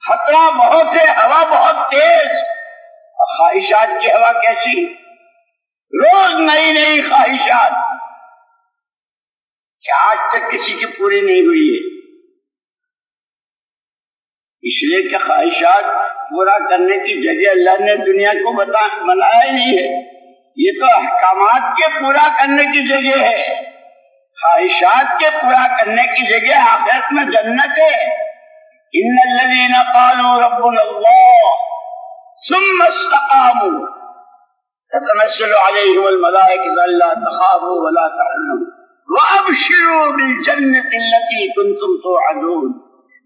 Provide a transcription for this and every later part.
خطرہ بہت ہے، ہوا بہت تیز، اور خواہشات کی ہوا کیسی، روز نئی نئی خواہشات، کیا آج تک کسی کی پوری نہیں ہوئی ہے؟ اس لیے کہ خواہشات پورا کرنے کی جگہ اللہ نے دنیا کو بنایا ہی نہیں ہے، یہ تو احکامات کے پورا کرنے کی جگہ ہے، خواہشات کے پورا کرنے کی جگہ آخرت میں جنت ہے۔ ان الذين قالوا ربنا الله ثم استقاموا تتنزل عليهم الملائكة الا تخافوا ولا تحزنوا وابشروا بالجنة التي كنتم توعدون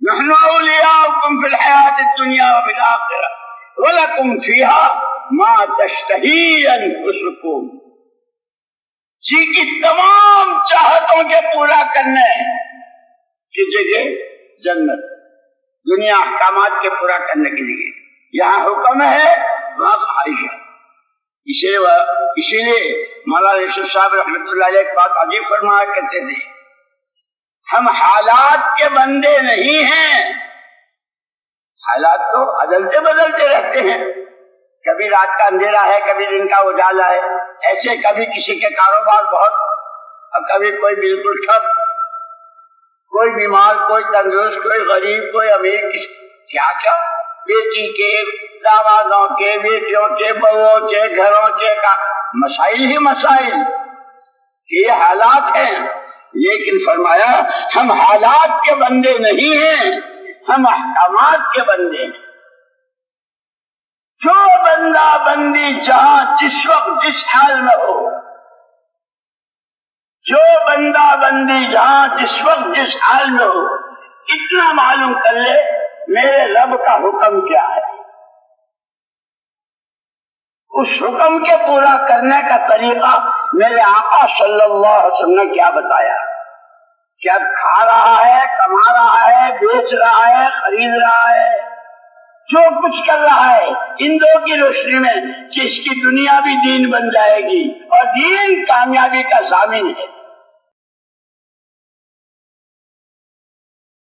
نحن اولياؤكم في الحياة الدنيا وفي الآخرة ولكم فيها ما تشتهي انفسكم، جی کی تمام چاہتوں کے پورا کرنے کی جگہ جنت، دنیا احکامات کے پورا کرنے کی جگہ، یہاں حکم ہے وہاں خواہش ہے۔ اسی لیے مولانا یوسف صاحب رحمۃ اللہ علیہ ایک بات عجیب فرمایا کرتے تھے، ہم حالات کے بندے نہیں ہیں، حالات تو بدلتے بدلتے رہتے ہیں، کبھی رات کا اندھیرا ہے، کبھی دن کا اجالا ہے، ایسے کبھی کسی کے کاروبار بہت اور کبھی کوئی بالکل ٹھپ، کوئی بیمار، کوئی تندرست، کوئی غریب، کوئی امیر، کیا کیا بیٹی کے، دامادوں کے، بیٹیوں کے، بہووں کے، گھروں کے مسائل ہی مسائل، یہ حالات ہیں۔ لیکن فرمایا ہم حالات کے بندے نہیں ہیں، ہم احکامات کے بندے ہیں۔ جو بندہ بندی جہاں جس وقت جس حال میں ہو، جو بندہ بندی جہاں جس وقت جس حال میں ہو، اتنا معلوم کر لے میرے رب کا حکم کیا ہے، اس حکم کے پورا کرنے کا طریقہ میرے آقا صلی اللہ علیہ وسلم نے کیا بتایا، کیا کھا رہا ہے، کما رہا ہے، بیچ رہا ہے، خرید رہا ہے، جو کچھ کر رہا ہے ان دو کی روشنی میں کہ اس کی دنیا بھی دین بن جائے گی اور دین کامیابی کا ضامن ہے۔